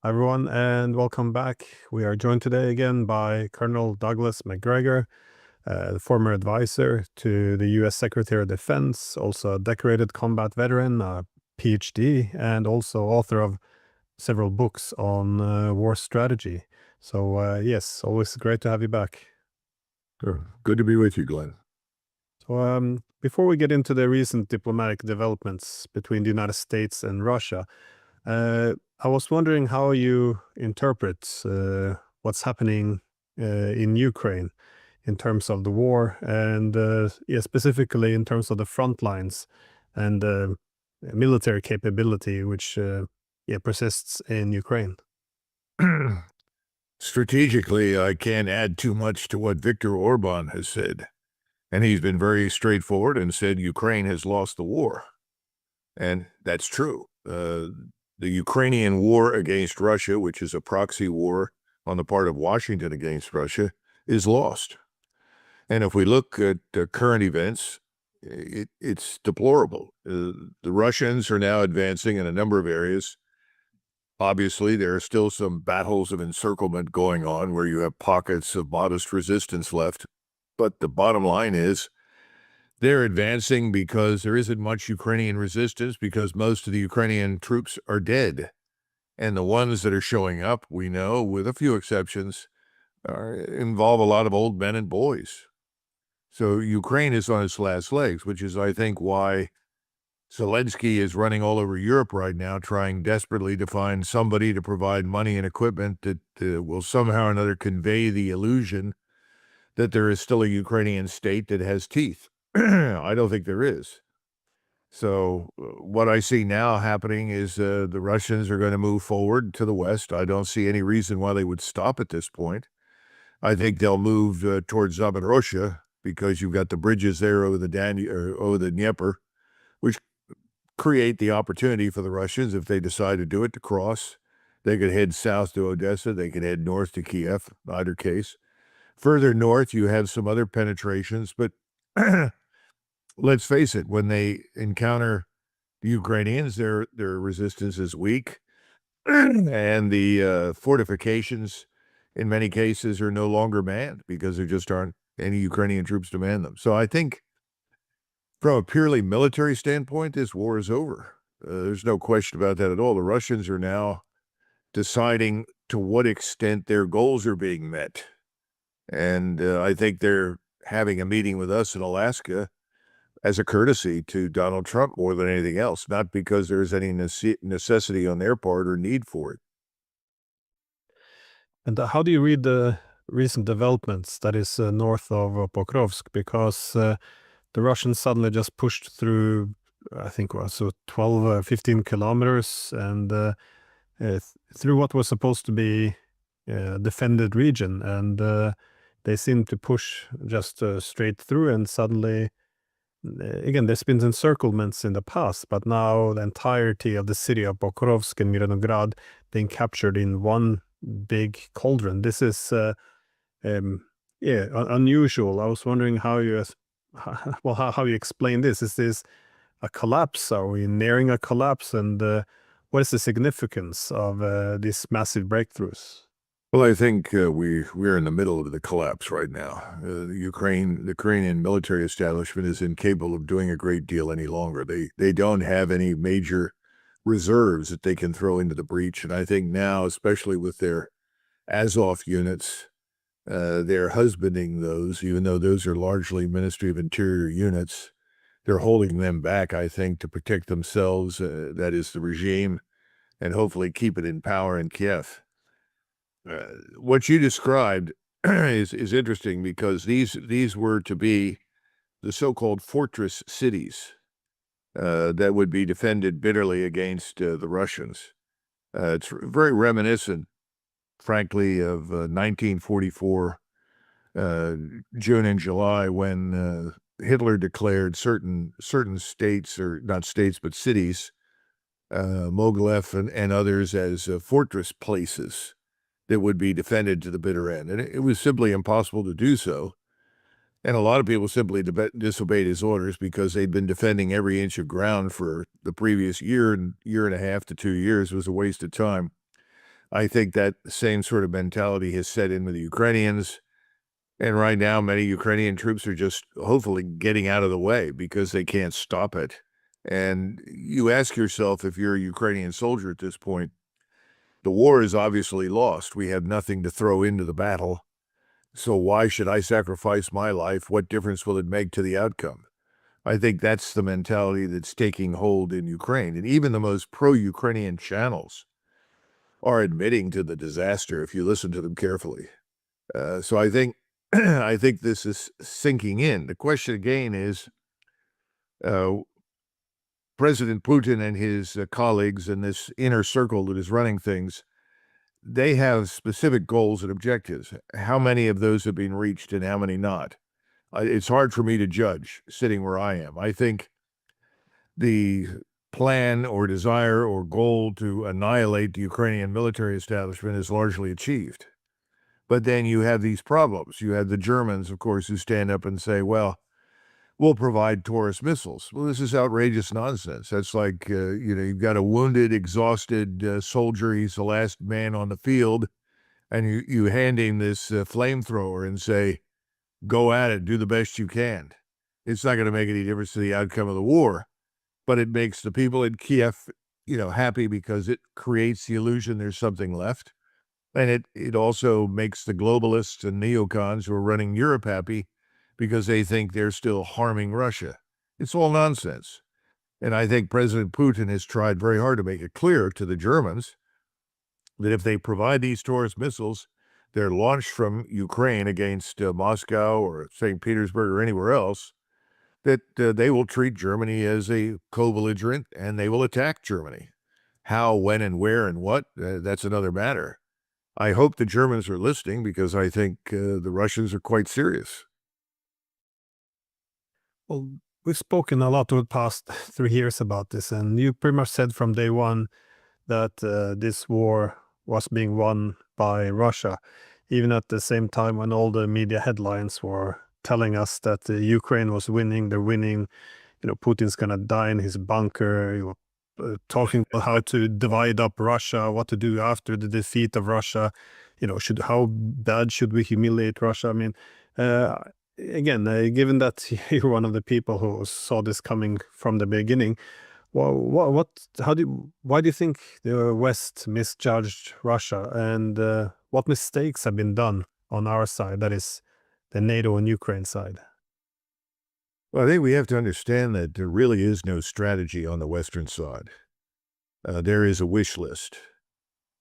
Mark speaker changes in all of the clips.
Speaker 1: Hi everyone, and welcome back. We are joined today again by Colonel Douglas Macgregor, the former advisor to the U.S. Secretary of Defense, also a decorated combat veteran, a PhD, and also author of several books on war strategy. So, yes, always great to have you back.
Speaker 2: Sure. Good to be with you, Glenn.
Speaker 1: So, before we get into the recent diplomatic developments between the United States and Russia, I was wondering how you interpret what's happening in Ukraine in terms of the war and yeah, specifically in terms of the front lines and military capability which yeah, persists in Ukraine.
Speaker 2: Strategically, I can't add too much to what Viktor Orban has said. And he's been very straightforward and said Ukraine has lost the war. And that's true. The Ukrainian war against Russia, which is a proxy war on the part of Washington against Russia, is lost. And if we look at current events, it's deplorable. The Russians are now advancing in a number of areas. Obviously, there are still some battles of encirclement going on where you have pockets of modest resistance left. But the bottom line is they're advancing because there isn't much Ukrainian resistance because most of the Ukrainian troops are dead. And the ones that are showing up, we know, with a few exceptions, involve a lot of old men and boys. So Ukraine is on its last legs, which is, I think, why Zelensky is running all over Europe right now, trying desperately to find somebody to provide money and equipment that will somehow or another convey the illusion that there is still a Ukrainian state that has teeth. I don't think there is. So what I see now happening is the Russians are going to move forward to the west. I don't see any reason why they would stop at this point. I think they'll move towards Zaporozhye because you've got the bridges there over the Danube or over the Dnieper, which create the opportunity for the Russians, if they decide to do it, to cross. They could head south to Odessa. They could head north to Kiev, either case. Further north, you have some other penetrations, but let's face it, when they encounter the Ukrainians, their resistance is weak, and the fortifications, in many cases, are no longer manned because there just aren't any Ukrainian troops to man them. So I think from a purely military standpoint, this war is over. There's no question about that at all. The Russians are now deciding to what extent their goals are being met. And I think they're having a meeting with us in Alaska as a courtesy to Donald Trump more than anything else, not because there's any necessity on their part or need for it.
Speaker 1: And how do you read the recent developments that is north of Pokrovsk? Because the Russians suddenly just pushed through, I think, was so 12, 15 kilometers, and through what was supposed to be a defended region. And they seemed to push just straight through, and suddenly, again, there's been encirclements in the past, but now the entirety of the city of Pokrovsk and Mironograd being captured in one big cauldron. This is yeah, unusual. I was wondering how you well, how you explain this. Is this a collapse? Are we nearing a collapse? And what is the significance of these massive breakthroughs?
Speaker 2: Well, I think we're in the middle of the collapse right now. The Ukrainian military establishment is incapable of doing a great deal any longer. They don't have any major reserves that they can throw into the breach, and I think now, especially with their Azov units, they're husbanding those, even though those are largely Ministry of Interior units. They're holding them back, I think, to protect themselves, that is the regime, and hopefully keep it in power in Kiev. What you described is interesting because these were to be the so-called fortress cities that would be defended bitterly against the Russians. It's very reminiscent, frankly, of 1944, June and July, when Hitler declared certain states, or not states, but cities, Mogilev and others, as fortress places that would be defended to the bitter end. And it was simply impossible to do so. And a lot of people simply disobeyed his orders because they'd been defending every inch of ground for the previous year and a half to 2 years. It was a waste of time. I think that same sort of mentality has set in with the Ukrainians. And right now, many Ukrainian troops are just hopefully getting out of the way because they can't stop it. And you ask yourself, if you're a Ukrainian soldier at this point, the war is obviously lost. We have nothing to throw into the battle. So why should I sacrifice my life? What difference will it make to the outcome? I think that's the mentality that's taking hold in Ukraine. And even the most pro-Ukrainian channels are admitting to the disaster if you listen to them carefully. So I think I think this is sinking in. The question again is, President Putin and his colleagues in this inner circle that is running things, they have specific goals and objectives. How many of those have been reached and how many not? It's hard for me to judge sitting where I am. I think the plan or desire or goal to annihilate the Ukrainian military establishment is largely achieved. But then you have these problems. You have the Germans, of course, who stand up and say, well, we'll provide Taurus missiles. Well, this is outrageous nonsense. That's like, you've got a wounded, exhausted soldier. He's the last man on the field. And you hand him this flamethrower and say, go at it, do the best you can. It's not going to make any difference to the outcome of the war, but it makes the people in Kiev, happy because it creates the illusion there's something left. And it also makes the globalists and neocons who are running Europe happy because they think they're still harming Russia. It's all nonsense. And I think President Putin has tried very hard to make it clear to the Germans that if they provide these Taurus missiles, they're launched from Ukraine against Moscow or St. Petersburg or anywhere else, that they will treat Germany as a co-belligerent and they will attack Germany. How, when, and where, and what, that's another matter. I hope the Germans are listening because I think the Russians are quite serious.
Speaker 1: Well, we've spoken a lot over the past 3 years about this, and you pretty much said from day one that this war was being won by Russia, even at the same time when all the media headlines were telling us that Ukraine was winning, they're winning, Putin's gonna die in his bunker, talking about how to divide up Russia, what to do after the defeat of Russia, how bad should we humiliate Russia? I mean, again, given that you're one of the people who saw this coming from the beginning, why do you think the West misjudged Russia, and what mistakes have been done on our side, that is the NATO and Ukraine side?
Speaker 2: Well, I think we have to understand that there really is no strategy on the Western side. There is a wish list.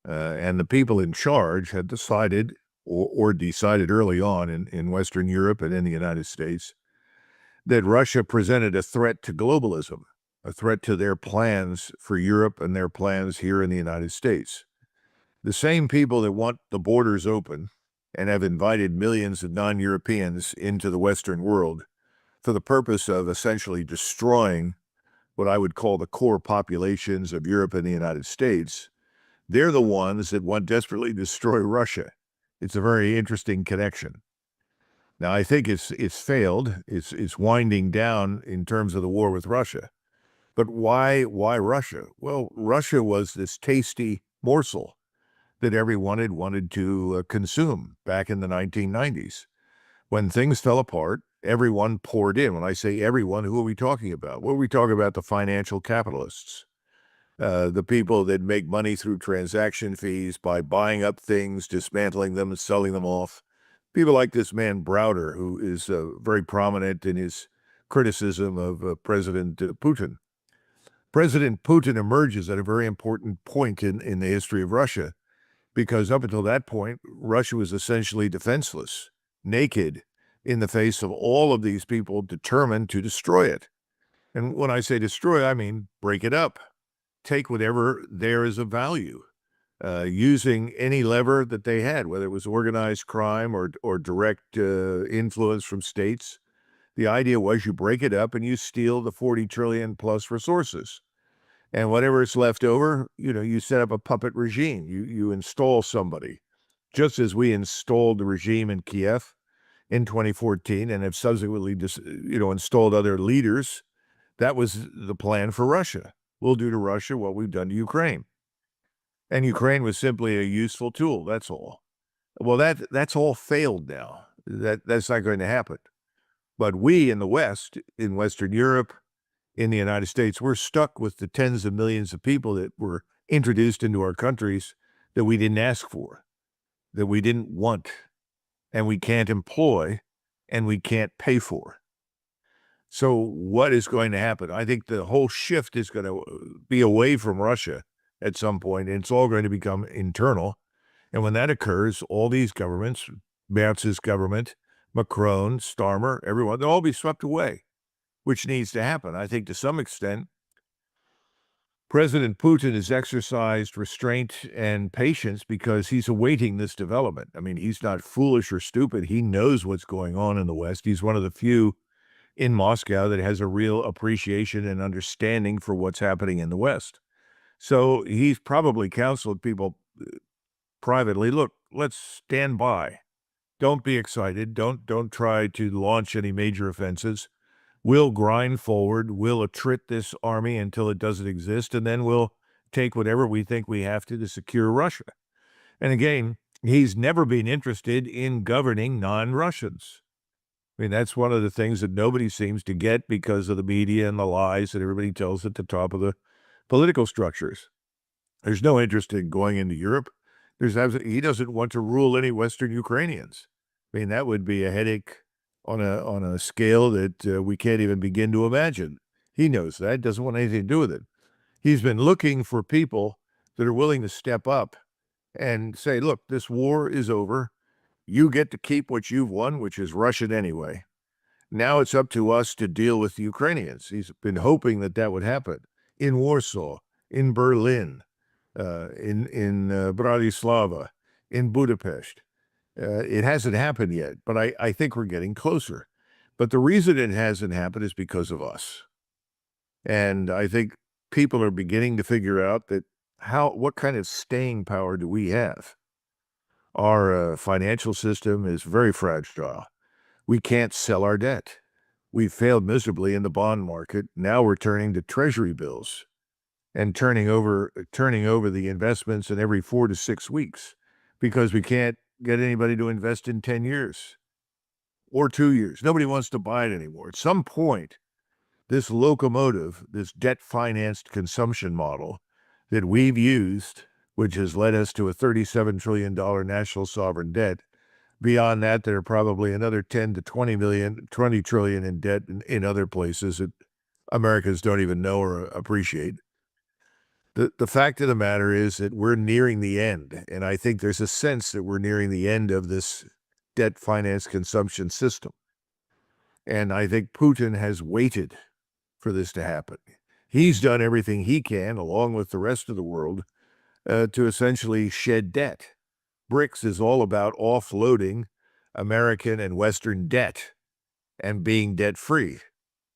Speaker 2: And the people in charge had decided, or decided early on in Western Europe and in the United States, that Russia presented a threat to globalism, a threat to their plans for Europe and their plans here in the United States. The same people that want the borders open and have invited millions of non-Europeans into the Western world for the purpose of essentially destroying what I would call the core populations of Europe and the United States, they're the ones that want desperately to destroy Russia. It's a very interesting connection. Now, I think it's failed. It's winding down in terms of the war with Russia. But why Russia? Well, Russia was this tasty morsel that everyone had wanted to consume back in the 1990s. When things fell apart, everyone poured in. When I say everyone, who are we talking about? Well, we talk about the financial capitalists, the people that make money through transaction fees by buying up things, dismantling them, and selling them off. People like this man Browder, who is very prominent in his criticism of President Putin. President Putin emerges at a very important point in the history of Russia, because up until that point, Russia was essentially defenseless, naked, in the face of all of these people determined to destroy it. And when I say destroy, I mean break it up. Take whatever there is of value, using any lever that they had, whether it was organized crime or direct influence from states. The idea was you break it up and you steal the 40 trillion plus resources. And whatever is left over, you set up a puppet regime. You install somebody, just as we installed the regime in Kiev in 2014 and have subsequently installed other leaders. That was the plan for Russia. We'll do to Russia what we've done to Ukraine. And Ukraine was simply a useful tool. That's all. Well, that's all failed now. That's not going to happen. But we in the West, in Western Europe, in the United States, we're stuck with the tens of millions of people that were introduced into our countries that we didn't ask for, that we didn't want, and we can't employ, and we can't pay for. So what is going to happen? I think the whole shift is going to be away from Russia at some point, and it's all going to become internal. And when that occurs, all these governments, Merz's government, Macron, Starmer, everyone, they'll all be swept away, which needs to happen. I think to some extent, President Putin has exercised restraint and patience because he's awaiting this development. I mean, he's not foolish or stupid. He knows what's going on in the West. He's one of the few in Moscow that has a real appreciation and understanding for what's happening in the West. So he's probably counseled people privately, look, let's stand by. Don't be excited. Don't try to launch any major offenses. We'll grind forward. We'll attrit this army until it doesn't exist, and then we'll take whatever we think we have to secure Russia. And again, he's never been interested in governing non-Russians. I mean, that's one of the things that nobody seems to get because of the media and the lies that everybody tells at the top of the political structures. There's no interest in going into Europe. He doesn't want to rule any Western Ukrainians. I mean, that would be a headache on a scale that we can't even begin to imagine. He knows that, doesn't want anything to do with it. He's been looking for people that are willing to step up and say, look, this war is over. You get to keep what you've won, which is Russian anyway. Now it's up to us to deal with the Ukrainians. He's been hoping that would happen in Warsaw, in Berlin, in Bratislava, in Budapest. It hasn't happened yet, but I think we're getting closer. But the reason it hasn't happened is because of us. And I think people are beginning to figure out that what kind of staying power do we have? Our financial system is very fragile. We can't sell our debt. We've failed miserably in the bond market. Now we're turning to treasury bills and turning over the investments in every 4 to 6 weeks because we can't get anybody to invest in 10 years or 2 years. Nobody wants to buy it anymore. At some point, this locomotive, this debt-financed consumption model that we've used, which has led us to a $37 trillion national sovereign debt. Beyond that, there are probably another 10 to 20 trillion in debt in other places that Americans don't even know or appreciate. The fact of the matter is that we're nearing the end, and I think there's a sense that we're nearing the end of this debt-financed consumption system. And I think Putin has waited for this to happen. He's done everything he can, along with the rest of the world, to essentially shed debt. BRICS is all about offloading American and Western debt and being debt-free.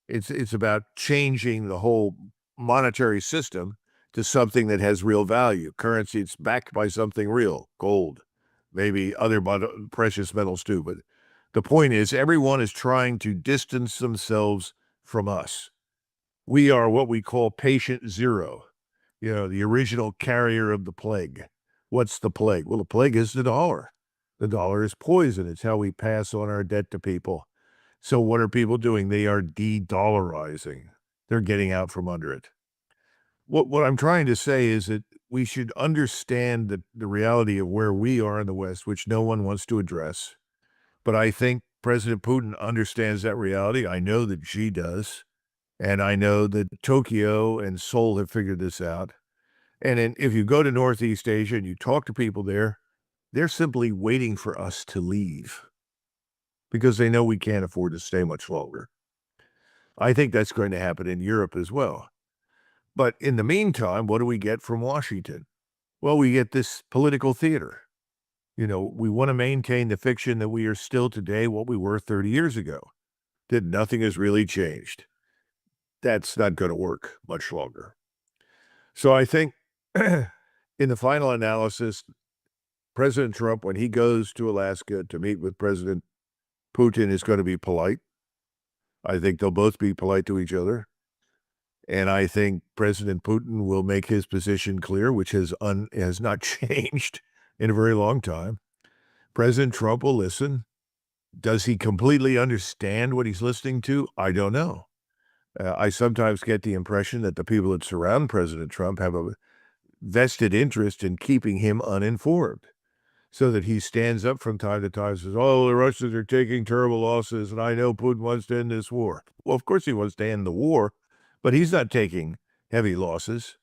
Speaker 2: It's about changing the whole monetary system to something that has real value. Currency, it's backed by something real, gold, maybe other precious metals too. But the point is, everyone is trying to distance themselves from us. We are what we call patient zero, the original carrier of the plague. What's the plague? Well, the plague is the dollar. The dollar is poison. It's how we pass on our debt to people. So what are people doing? They are de-dollarizing. They're getting out from under it. What I'm trying to say is that we should understand the reality of where we are in the West, which no one wants to address. But I think President Putin understands that reality. I know that Xi does. And I know that Tokyo and Seoul have figured this out. And if you go to Northeast Asia and you talk to people there, they're simply waiting for us to leave because they know we can't afford to stay much longer. I think that's going to happen in Europe as well. But in the meantime, what do we get from Washington? Well, we get this political theater. We want to maintain the fiction that we are still today what we were 30 years ago, that nothing has really changed. That's not going to work much longer. So I think in the final analysis, President Trump, when he goes to Alaska to meet with President Putin, is going to be polite. I think they'll both be polite to each other. And I think President Putin will make his position clear, which has not changed in a very long time. President Trump will listen. Does he completely understand what he's listening to? I don't know. I sometimes get the impression that the people that surround President Trump have a vested interest in keeping him uninformed, so that he stands up from time to time and says, oh, the Russians are taking terrible losses, and I know Putin wants to end this war. Well, of course he wants to end the war, but he's not taking heavy losses.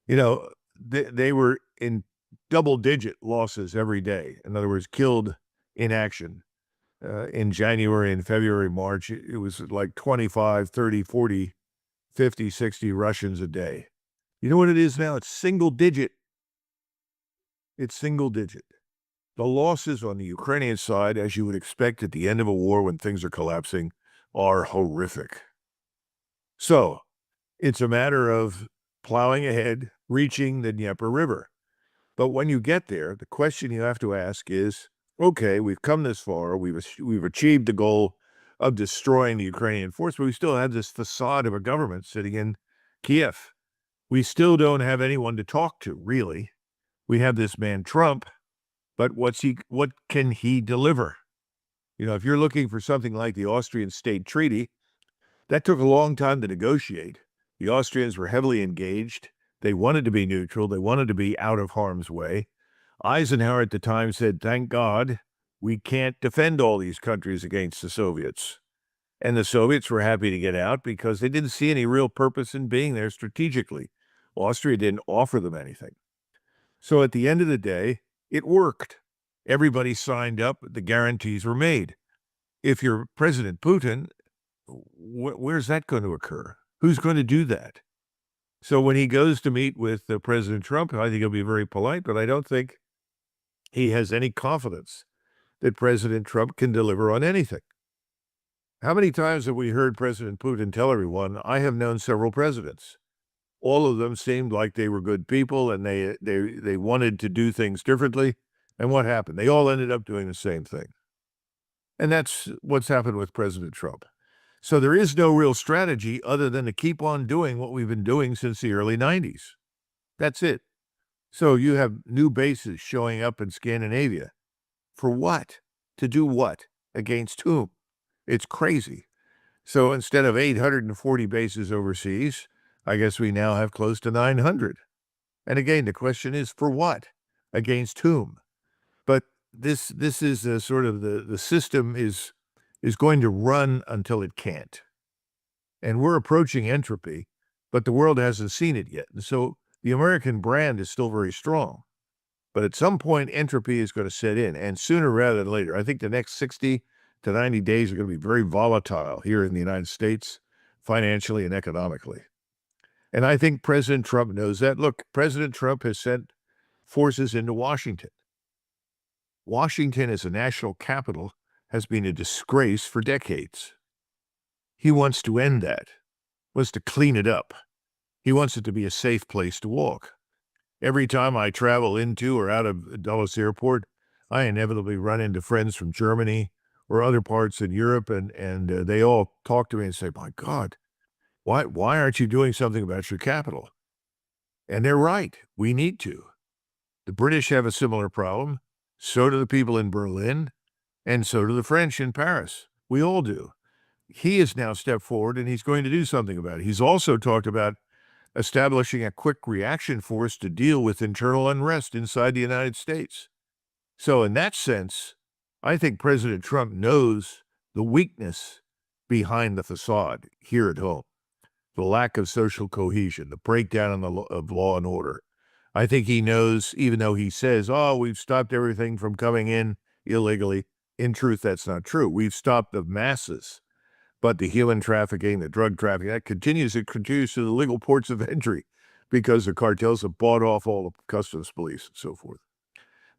Speaker 2: You know, they were in double-digit losses every day. In other words, killed in action. In January and February, March, it was like 25, 30, 40, 50, 60 Russians a day. You know what it is now? It's single digit. It's single digit. The losses on the Ukrainian side, as you would expect at the end of a war when things are collapsing, are horrific. So it's a matter of plowing ahead, reaching the Dnieper River. But when you get there, the question you have to ask is, okay, we've come this far. We've achieved the goal of destroying the Ukrainian force, but we still have this facade of a government sitting in Kiev. We still don't have anyone to talk to, really. We have this man Trump, but what can he deliver? You know, if you're looking for something like the Austrian State Treaty, that took a long time to negotiate. The Austrians were heavily engaged. They wanted to be neutral. They wanted to be out of harm's way. Eisenhower at the time said, thank God, we can't defend all these countries against the Soviets. And the Soviets were happy to get out because they didn't see any real purpose in being there strategically. Austria didn't offer them anything. So at the end of the day, it worked. Everybody signed up. The guarantees were made. If you're President Putin, where's that going to occur? Who's going to do that? So when he goes to meet with President Trump, I think he'll be very polite, but I don't think he has any confidence that President Trump can deliver on anything. How many times have we heard President Putin tell everyone, I have known several presidents. All of them seemed like they were good people and they wanted to do things differently. And what happened? They all ended up doing the same thing. And that's what's happened with President Trump. So there is no real strategy other than to keep on doing what we've been doing since the early 90s. That's it. So you have new bases showing up in Scandinavia. For what? To do what? Against whom? It's crazy. So instead of 840 bases overseas, I guess we now have close to 900. And again, the question is, for what? Against whom? But this is sort of the system is going to run until it can't. And we're approaching entropy, but the world hasn't seen it yet. And so the American brand is still very strong. But at some point, entropy is going to set in, and sooner rather than later. I think the next 60 to 90 days are going to be very volatile here in the United States, financially and economically. And I think President Trump knows that. Look, President Trump has sent forces into Washington. Washington as a national capital has been a disgrace for decades. He wants to end that, wants to clean it up. He wants it to be a safe place to walk. Every time I travel into or out of Dulles Airport, I inevitably run into friends from Germany or other parts in Europe, and they all talk to me and say, my God, why aren't you doing something about your capital? And they're right. We need to. The British have a similar problem. So do the people in Berlin, and so do the French in Paris. We all do. He has now stepped forward, and he's going to do something about it. He's also talked about establishing a quick reaction force to deal with internal unrest inside the United States. So in that sense, I think President Trump knows the weakness behind the facade here at home, the lack of social cohesion, the breakdown of law and order. I think he knows, even though he says, oh, we've stopped everything from coming in illegally. In truth, that's not true. We've stopped the masses. But the human trafficking, the drug trafficking, that continues. It continues to the legal ports of entry because the cartels have bought off all the customs police and so forth.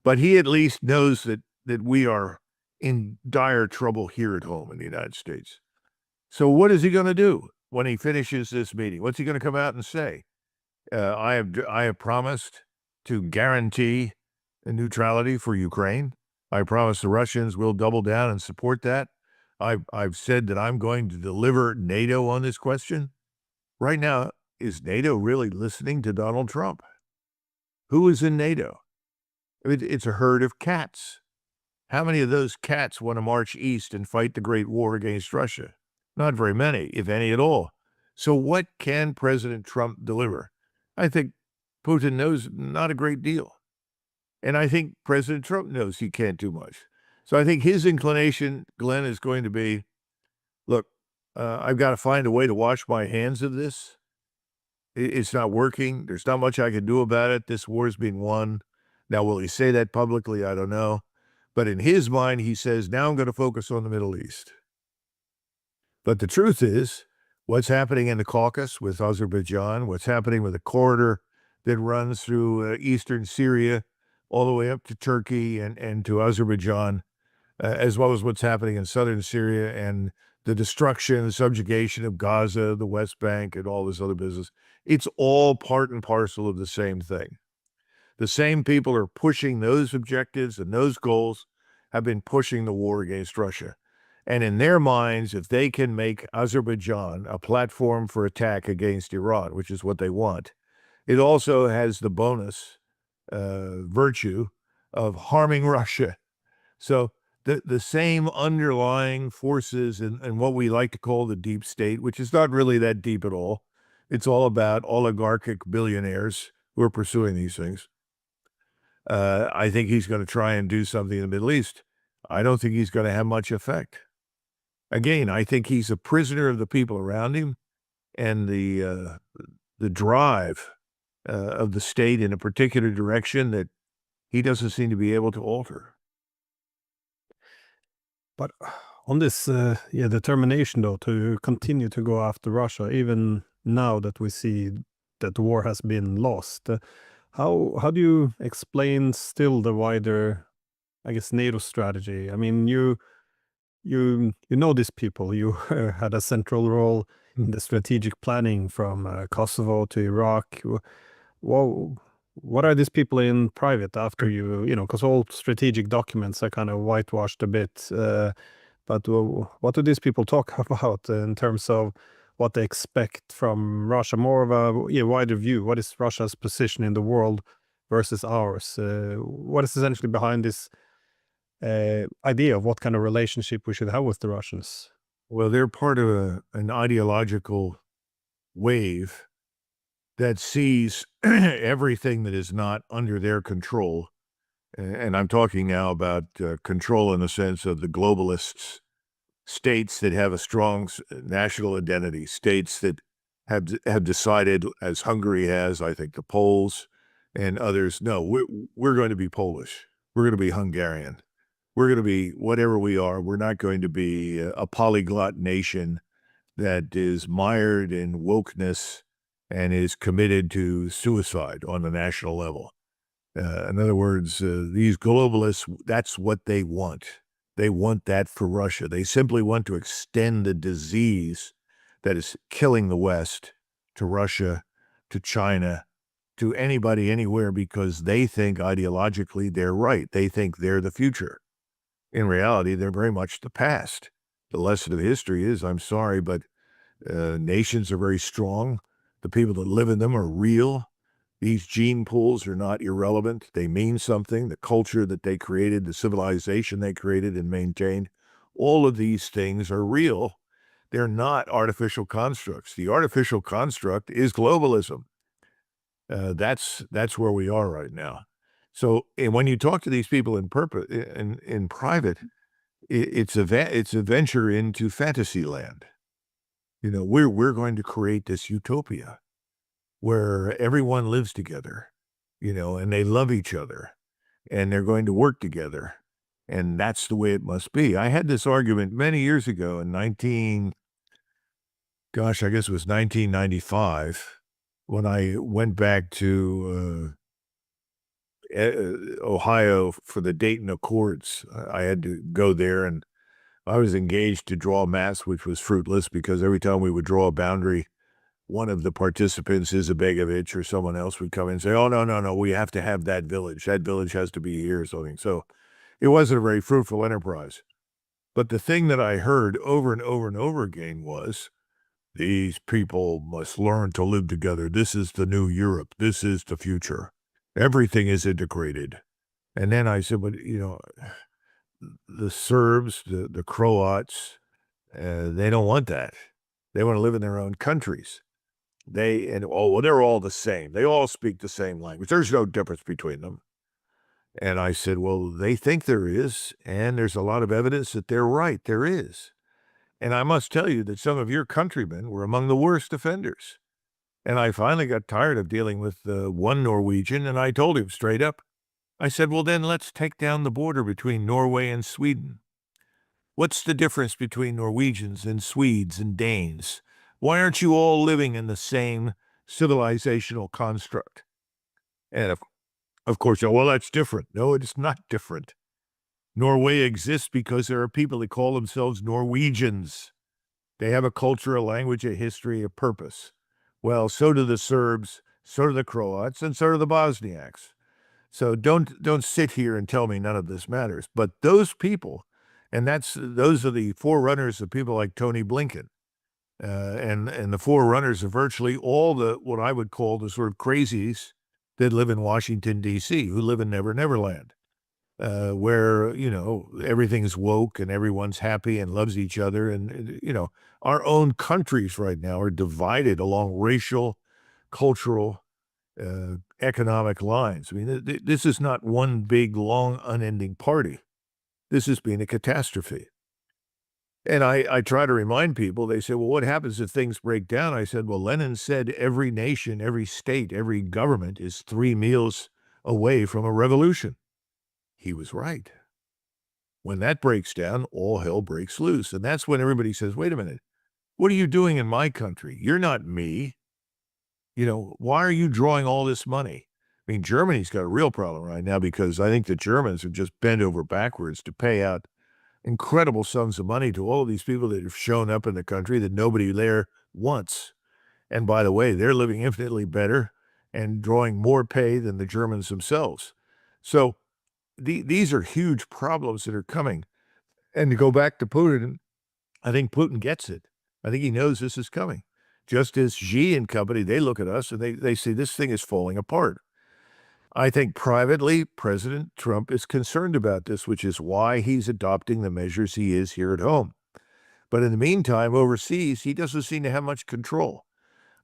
Speaker 2: But he at least knows that we are in dire trouble here at home in the United States. So what is he going to do when he finishes this meeting? What's he going to come out and say? I have promised to guarantee neutrality for Ukraine. I promise the Russians will double down and support that. I've said that I'm going to deliver NATO on this question. Right now, is NATO really listening to Donald Trump? Who is in NATO? I mean, it's a herd of cats. How many of those cats want to march east and fight the great war against Russia? Not very many, if any at all. So what can President Trump deliver? I think Putin knows not a great deal. And I think President Trump knows he can't do much. So I think his inclination, Glenn, is going to be, look, I've got to find a way to wash my hands of this. It's not working. There's not much I can do about it. This war's being won. Now, will he say that publicly? I don't know. But in his mind, he says, now I'm going to focus on the Middle East. But the truth is, what's happening in the Caucasus with Azerbaijan, what's happening with the corridor that runs through eastern Syria all the way up to Turkey and to Azerbaijan, as well as what's happening in southern Syria and the destruction, the subjugation of Gaza, the West Bank, and all this other business. It's all part and parcel of the same thing. The same people are pushing those objectives and those goals have been pushing the war against Russia. And in their minds, if they can make Azerbaijan a platform for attack against Iran, which is what they want, it also has the bonus virtue of harming Russia. So the same underlying forces in what we like to call the deep state, which is not really that deep at all. It's all about oligarchic billionaires who are pursuing these things. I think he's going to try and do something in the Middle East. I don't think he's going to have much effect. Again, I think he's a prisoner of the people around him and the drive of the state in a particular direction that he doesn't seem to be able to alter.
Speaker 1: But on this determination, though, to continue to go after Russia, even now that we see that the war has been lost, how do you explain still the wider, I guess, NATO strategy? I mean, you know these people. You had a central role in the strategic planning from Kosovo to Iraq. Well, what are these people in private after because all strategic documents are kind of whitewashed a bit. But what do these people talk about in terms of what they expect from Russia? More of a wider view. What is Russia's position in the world versus ours? What is essentially behind this idea of what kind of relationship we should have with the Russians?
Speaker 2: Well, they're part of an ideological wave that sees everything that is not under their control. And I'm talking now about control in the sense of the globalists, states that have a strong national identity, states that have decided, as Hungary has, I think the Poles and others, no, we're going to be Polish. We're going to be Hungarian. We're going to be whatever we are. We're not going to be a polyglot nation that is mired in wokeness and is committed to suicide on the national level. In other words, these globalists, that's what they want. They want that for Russia. They simply want to extend the disease that is killing the West to Russia, to China, to anybody, anywhere, because they think ideologically they're right. They think they're the future. In reality, they're very much the past. The lesson of history is, I'm sorry, but nations are very strong. The people that live in them are real. These gene pools are not irrelevant. They mean something. The culture that they created, the civilization they created and maintained, all of these things are real. They're not artificial constructs. The artificial construct is globalism. That's where we are right now. So, and when you talk to these people in private, it's a venture into fantasy land. We're going to create this utopia where everyone lives together, and they love each other, and they're going to work together, and that's the way it must be. I had this argument many years ago in I guess it was 1995, when I went back to Ohio for the Dayton Accords. I had to go there, and I was engaged to draw maps, which was fruitless because every time we would draw a boundary, one of the participants, Izabegovich or someone else, would come in and say, oh, no, we have to have that village. That village has to be here or something. So it wasn't a very fruitful enterprise. But the thing that I heard over and over and over again was, These people must learn to live together. This is the new Europe. This is the future. Everything is integrated. And then I said, but, the Serbs, the Croats, they don't want that. They want to live in their own countries. They're all the same. They all speak the same language. There's no difference between them. And I said, well, they think there is, and there's a lot of evidence that they're right. There is. And I must tell you that some of your countrymen were among the worst offenders. And I finally got tired of dealing with one Norwegian, and I told him straight up, I said, well, then let's take down the border between Norway and Sweden. What's the difference between Norwegians and Swedes and Danes? Why aren't you all living in the same civilizational construct? And of course, well, that's different. No, it's not different. Norway exists because there are people that call themselves Norwegians. They have a culture, a language, a history, a purpose. Well, so do the Serbs, so do the Croats, and so do the Bosniaks. So don't sit here and tell me none of this matters. But those people, and those are the forerunners of people like Tony Blinken, and the forerunners of virtually all the what I would call the sort of crazies that live in Washington, D.C., who live in Never Never Land, where, everything's woke and everyone's happy and loves each other. And, our own countries right now are divided along racial, cultural, economic lines. I mean, this is not one big, long, unending party. This has been a catastrophe. And I try to remind people, they say, well, what happens if things break down? I said, well, Lenin said every nation, every state, every government is 3 meals away from a revolution. He was right. When that breaks down, all hell breaks loose. And that's when everybody says, wait a minute, what are you doing in my country? You're not me. Why are you drawing all this money? I mean, Germany's got a real problem right now because I think the Germans have just bent over backwards to pay out incredible sums of money to all of these people that have shown up in the country that nobody there wants. And by the way, they're living infinitely better and drawing more pay than the Germans themselves. So these are huge problems that are coming. And to go back to Putin, I think Putin gets it. I think he knows this is coming. Just as Xi and company, they look at us and they say this thing is falling apart. I think privately, President Trump is concerned about this, which is why he's adopting the measures he is here at home. But in the meantime, overseas, he doesn't seem to have much control.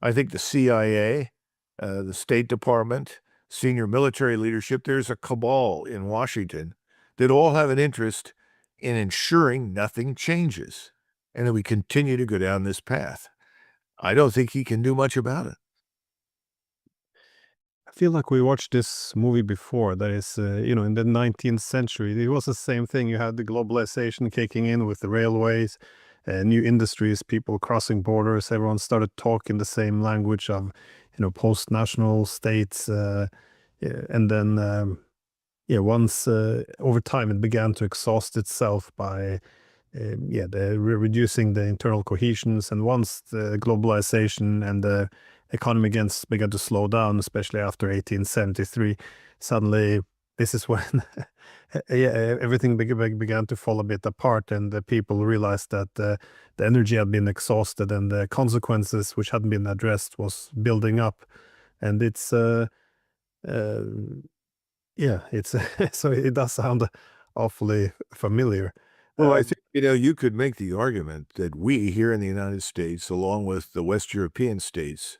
Speaker 2: I think the CIA, the State Department, senior military leadership, there's a cabal in Washington that all have an interest in ensuring nothing changes and that we continue to go down this path. I don't think he can do much about it.
Speaker 1: I feel like we watched this movie before. That is, in the 19th century, it was the same thing. You had the globalization kicking in with the railways, new industries, people crossing borders. Everyone started talking the same language of, post-national states. And then, once over time, it began to exhaust itself by reducing the internal cohesions. And once the globalization and the economy began to slow down, especially after 1873, suddenly this is when everything began to fall a bit apart, and the people realized that the energy had been exhausted and the consequences which hadn't been addressed was building up. And it's it's so it does sound awfully familiar.
Speaker 2: Well, I think, you could make the argument that we here in the United States, along with the West European states,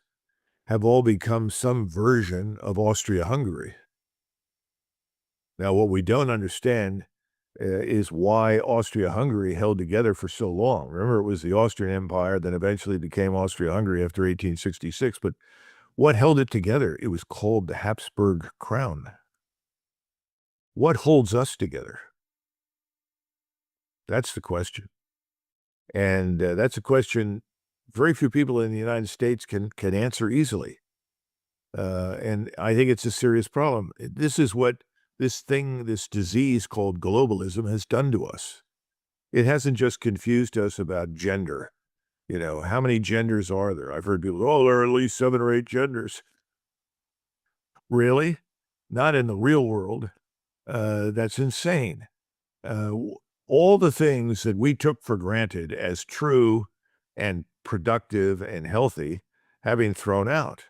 Speaker 2: have all become some version of Austria-Hungary. Now, what we don't understand is why Austria-Hungary held together for so long. Remember, it was the Austrian Empire, then eventually became Austria-Hungary after 1866. But what held it together? It was called the Habsburg crown. What holds us together? That's the question. And that's a question very few people in the United States can answer easily. And I think it's a serious problem. This is what this disease called globalism has done to us. It hasn't just confused us about gender. How many genders are there? I've heard people, oh, there are at least 7 or 8 genders. Really? Not in the real world. That's insane. All the things that we took for granted as true and productive and healthy have been thrown out.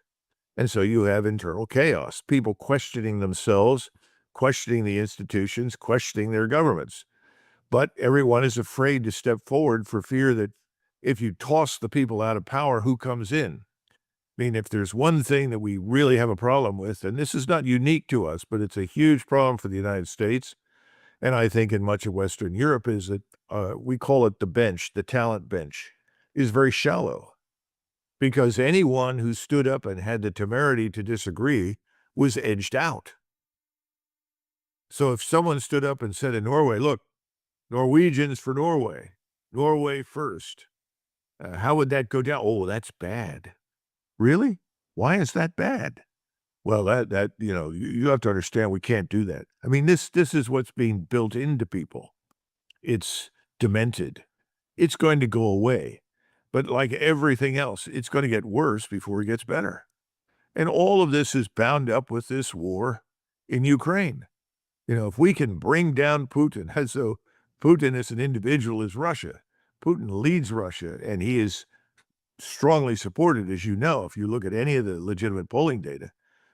Speaker 2: And so you have internal chaos, people questioning themselves, questioning the institutions, questioning their governments. But everyone is afraid to step forward for fear that if you toss the people out of power, who comes in? I mean, if there's one thing that we really have a problem with, and this is not unique to us, but it's a huge problem for the United States, and I think in much of Western Europe, is that we call it the bench, the talent bench, is very shallow. Because anyone who stood up and had the temerity to disagree was edged out. So if someone stood up and said in Norway, look, Norwegians for Norway, Norway first, how would that go down? Oh, that's bad. Really? Why is that bad? Well, you have to understand we can't do that. I mean, this is what's being built into people. It's demented. It's going to go away. But like everything else, it's going to get worse before it gets better. And all of this is bound up with this war in Ukraine. If we can bring down Putin, as though Putin as an individual is Russia, Putin leads Russia, and he is strongly supported, as you know, if you look at any of the legitimate polling data.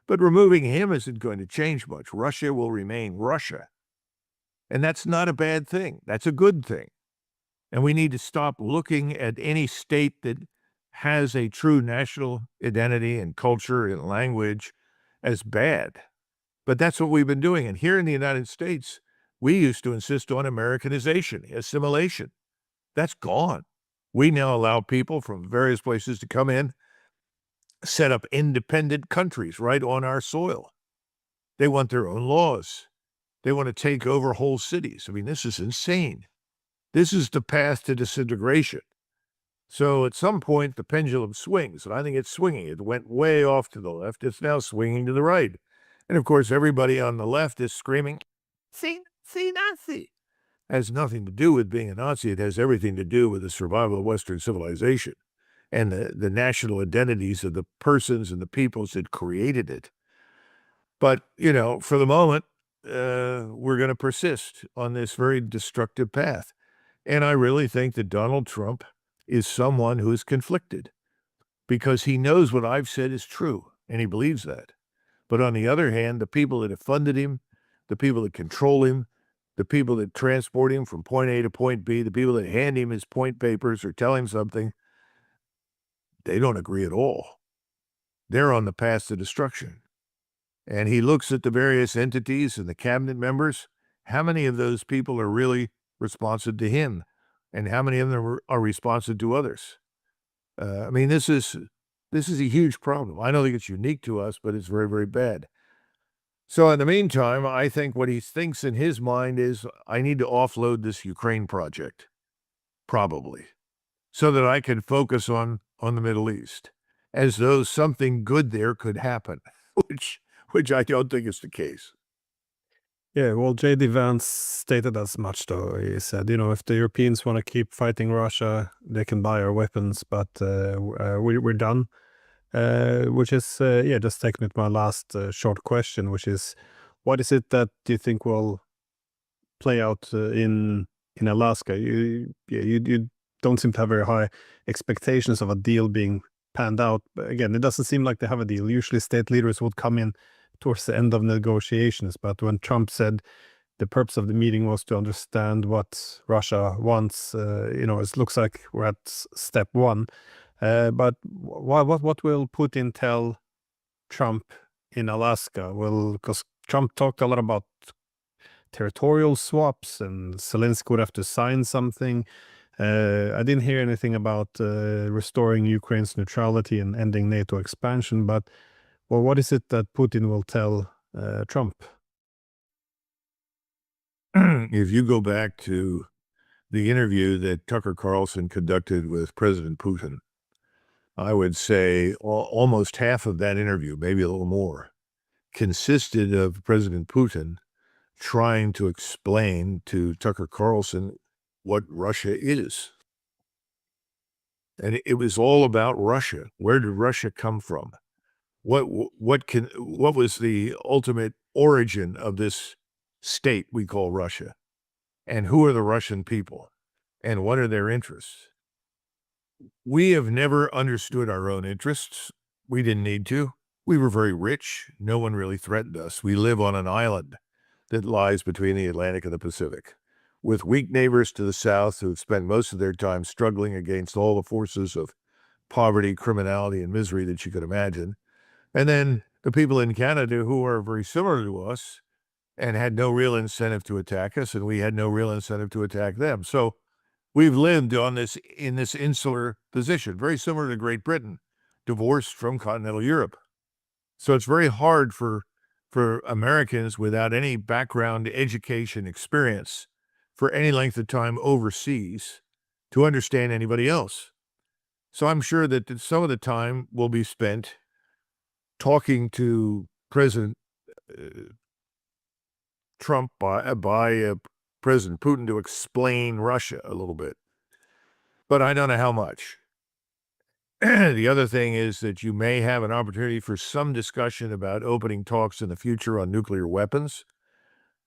Speaker 2: But removing him isn't going to change much. Russia will remain Russia. And that's not a bad thing. That's a good thing. And we need to stop looking at any state that has a true national identity and culture and language as bad. But that's what we've been doing. And here in the United States, we used to insist on Americanization, assimilation. That's gone. We now allow people from various places to come in, set up independent countries right on our soil. They want their own laws. They want to take over whole cities. I mean, this is insane. This is the path to disintegration. So at some point, the pendulum swings, and I think it's swinging. It went way off to the left. It's now swinging to the right. And of course, everybody on the left is screaming, see Nazi. It has nothing to do with being a Nazi. It has everything to do with the survival of Western civilization and the national identities of the persons and the peoples that created it. But, for the moment, we're going to persist on this very destructive path. And I really think that Donald Trump is someone who is conflicted because he knows what I've said is true, and he believes that. But on the other hand, the people that have funded him, the people that control him, the people that transport him from point A to point B, the people that hand him his point papers or tell him something, they don't agree at all. They're on the path to destruction. And he looks at the various entities and the cabinet members. How many of those people are really responsive to him? And how many of them are responsive to others? I mean, this is a huge problem. I don't think it's unique to us, but it's very, very bad. So in the meantime, I think what he thinks in his mind is, I need to offload this Ukraine project, probably, so that I can focus on the Middle East, as though something good there could happen, which I don't think is the case.
Speaker 1: Yeah, well, J.D. Vance stated as much, though. He said, if the Europeans want to keep fighting Russia, they can buy our weapons, but we're done. Which is, just take me to my last short question, which is, what is it that you think will play out in Alaska? You don't seem to have very high expectations of a deal being panned out. But again, it doesn't seem like they have a deal. Usually state leaders would come in towards the end of negotiations. But when Trump said the purpose of the meeting was to understand what Russia wants, it looks like we're at step one. But what will Putin tell Trump in Alaska? Because Trump talked a lot about territorial swaps, and Zelensky would have to sign something. I didn't hear anything about restoring Ukraine's neutrality and ending NATO expansion. But what is it that Putin will tell Trump?
Speaker 2: If you go back to the interview that Tucker Carlson conducted with President Putin, I would say almost half of that interview, maybe a little more, consisted of President Putin trying to explain to Tucker Carlson what Russia is. And it was all about Russia. Where did Russia come from? What was the ultimate origin of this state we call Russia? And who are the Russian people? And what are their interests? We have never understood our own interests. We didn't need to. We were very rich. No one really threatened us. We live on an island that lies between the Atlantic and the Pacific, with weak neighbors to the south who spend most of their time struggling against all the forces of poverty, criminality, and misery that you could imagine. And then the people in Canada who are very similar to us and had no real incentive to attack us, and we had no real incentive to attack them. So we've lived in this insular position, very similar to Great Britain, divorced from continental Europe. So it's very hard for Americans without any background education experience for any length of time overseas to understand anybody else. So I'm sure that some of the time will be spent talking to President Trump by President Putin to explain Russia a little bit. But I don't know how much. The other thing is that you may have an opportunity for some discussion about opening talks in the future on nuclear weapons.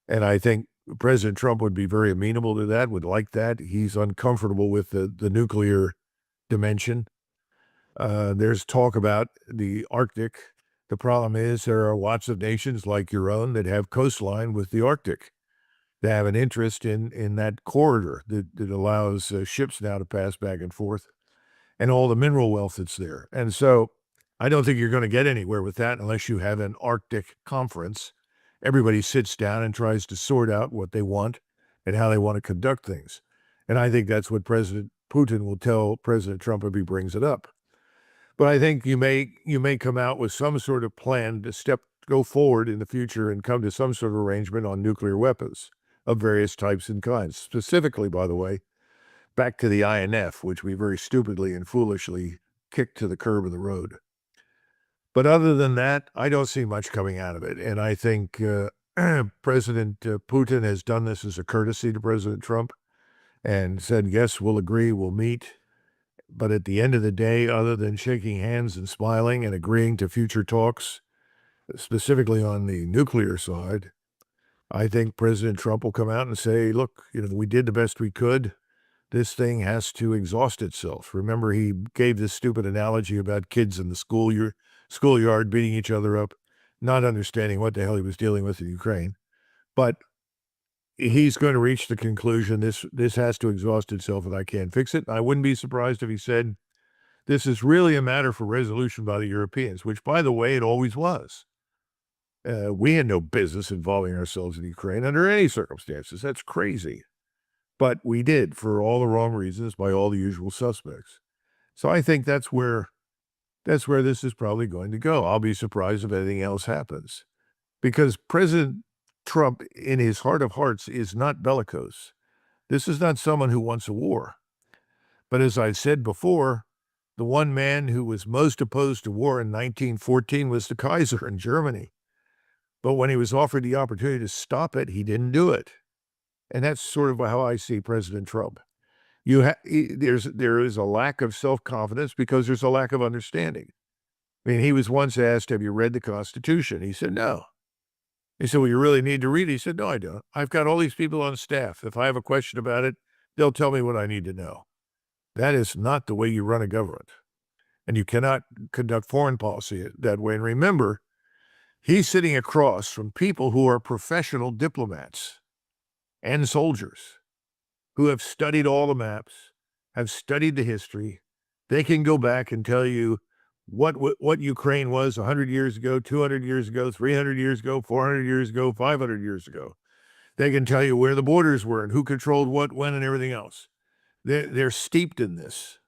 Speaker 2: And I think President Trump would be very amenable to that, would like that. He's uncomfortable with the nuclear dimension. There's talk about the Arctic. The problem is there are lots of nations like your own that have coastline with the Arctic. They have an interest in that corridor that allows ships now to pass back and forth and all the mineral wealth that's there. And so I don't think you're going to get anywhere with that unless you have an Arctic conference. Everybody sits down and tries to sort out what they want and how they want to conduct things. And I think that's what President Putin will tell President Trump if he brings it up. But I think you may come out with some sort of plan to go forward in the future and come to some sort of arrangement on nuclear weapons of various types and kinds. Specifically, by the way, back to the INF, which we very stupidly and foolishly kicked to the curb of the road. But other than that, I don't see much coming out of it. And I think President Putin has done this as a courtesy to President Trump and said, yes, we'll agree, we'll meet. But at the end of the day, other than shaking hands and smiling and agreeing to future talks, specifically on the nuclear side, I think President Trump will come out and say, look, we did the best we could. This thing has to exhaust itself. Remember, he gave this stupid analogy about kids in the schoolyard beating each other up, not understanding what the hell he was dealing with in Ukraine. But he's going to reach the conclusion this has to exhaust itself and I can't fix it. I wouldn't be surprised if he said, this is really a matter for resolution by the Europeans, which, by the way, it always was. We had no business involving ourselves in Ukraine under any circumstances. That's crazy. But we did for all the wrong reasons by all the usual suspects. So I think that's where this is probably going to go. I'll be surprised if anything else happens. Because President Trump, in his heart of hearts, is not bellicose. This is not someone who wants a war. But as I said before, the one man who was most opposed to war in 1914 was the Kaiser in Germany. But when he was offered the opportunity to stop it, he didn't do it. And that's sort of how I see President Trump. There is a lack of self-confidence because there's a lack of understanding. I mean, he was once asked, have you read the Constitution? He said, no. He said, well, you really need to read it. He said, no, I don't. I've got all these people on staff. If I have a question about it, they'll tell me what I need to know. That is not the way you run a government. And you cannot conduct foreign policy that way. And remember, he's sitting across from people who are professional diplomats and soldiers who have studied all the maps, have studied the history. They can go back and tell you what Ukraine was 100 years ago, 200 years ago, 300 years ago, 400 years ago, 500 years ago. They can tell you where the borders were and who controlled what, when, and everything else. They're steeped in this.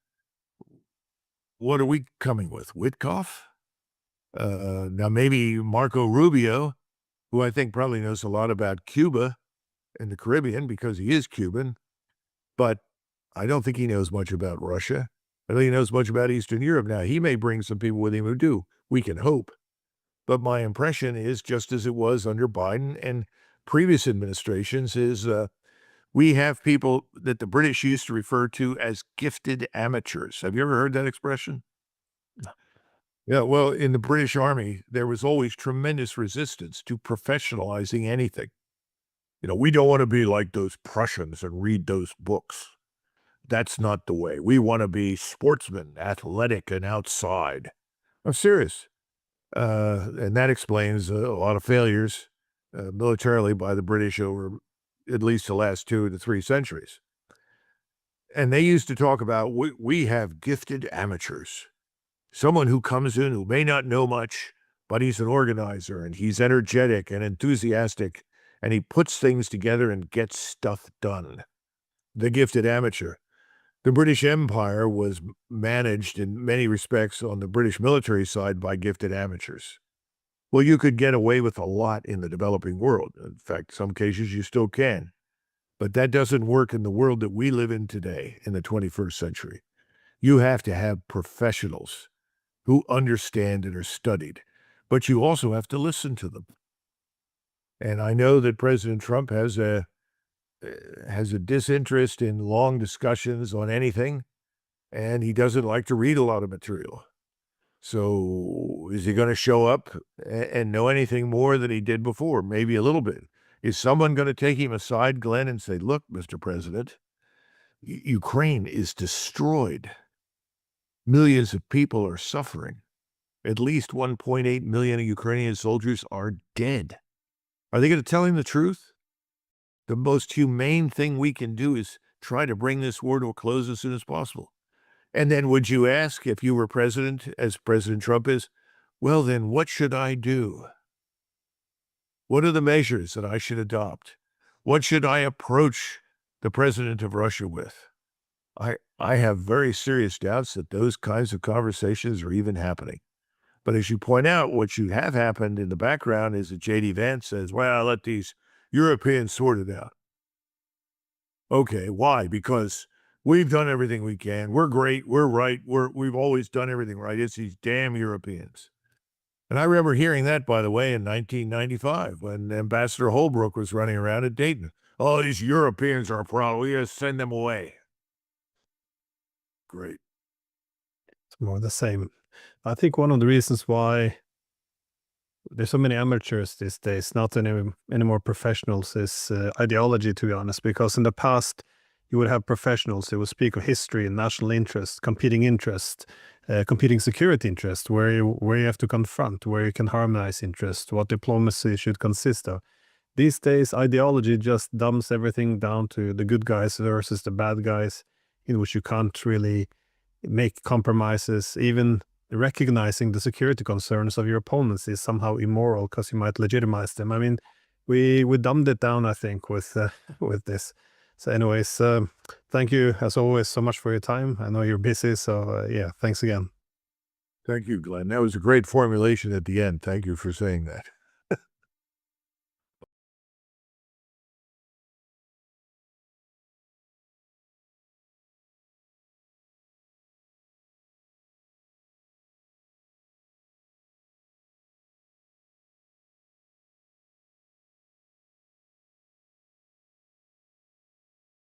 Speaker 2: What are we coming with? Witkoff? Now maybe Marco Rubio, who I think probably knows a lot about Cuba and the Caribbean because he is Cuban, but I don't think he knows much about Russia. I don't think he knows much about Eastern Europe. Now, he may bring some people with him who do. We can hope. But my impression is, just as it was under Biden and previous administrations, is we have people that the British used to refer to as gifted amateurs. Have you ever heard that expression? Yeah, well, in the British Army, there was always tremendous resistance to professionalizing anything. We don't want to be like those Prussians and read those books. That's not the way. We want to be sportsmen, athletic, and outside. I'm serious. And that explains a lot of failures militarily by the British over at least the last 2 to 3 centuries. And they used to talk about, we have gifted amateurs. Someone who comes in who may not know much, but he's an organizer and he's energetic and enthusiastic, and he puts things together and gets stuff done. The gifted amateur. The British Empire was managed in many respects on the British military side by gifted amateurs. Well, you could get away with a lot in the developing world. In fact, some cases you still can. But that doesn't work in the world that we live in today, in the 21st century. You have to have professionals who understand and are studied, but you also have to listen to them. And I know that President Trump has a disinterest in long discussions on anything, and he doesn't like to read a lot of material. So is he going to show up and know anything more than he did before? Maybe a little bit. Is someone going to take him aside, Glenn, and say, look, Mr. President, Ukraine is destroyed. Millions of people are suffering. At least 1.8 million Ukrainian soldiers are dead. Are they going to tell him the truth? The most humane thing we can do is try to bring this war to a close as soon as possible. And then would you ask, if you were president, as President Trump is, well, then what should I do? What are the measures that I should adopt? What should I approach the president of Russia with? I have very serious doubts that those kinds of conversations are even happening. But as you point out, what should have happened in the background is that J.D. Vance says, well, let these Europeans sort it out. Okay, why? Because we've done everything we can. We're great. We're right. We've always done everything right. It's these damn Europeans. And I remember hearing that, by the way, in 1995 when Ambassador Holbrooke was running around at Dayton. Oh, these Europeans are a problem. We gotta send them away. Great.
Speaker 1: It's more the same. I think one of the reasons why there's so many amateurs these days, not any more professionals, is ideology, to be honest. Because in the past, you would have professionals who would speak of history and national interest, competing security interest, where you have to confront, where you can harmonize interest, what diplomacy should consist of. These days, ideology just dumps everything down to the good guys versus the bad guys, in which you can't really make compromises. Even recognizing the security concerns of your opponents is somehow immoral because you might legitimize them. I mean, we dumbed it down, I think, with this. So anyways, thank you, as always, so much for your time. I know you're busy, so yeah, thanks again.
Speaker 2: Thank you, Glenn. That was a great formulation at the end. Thank you for saying that.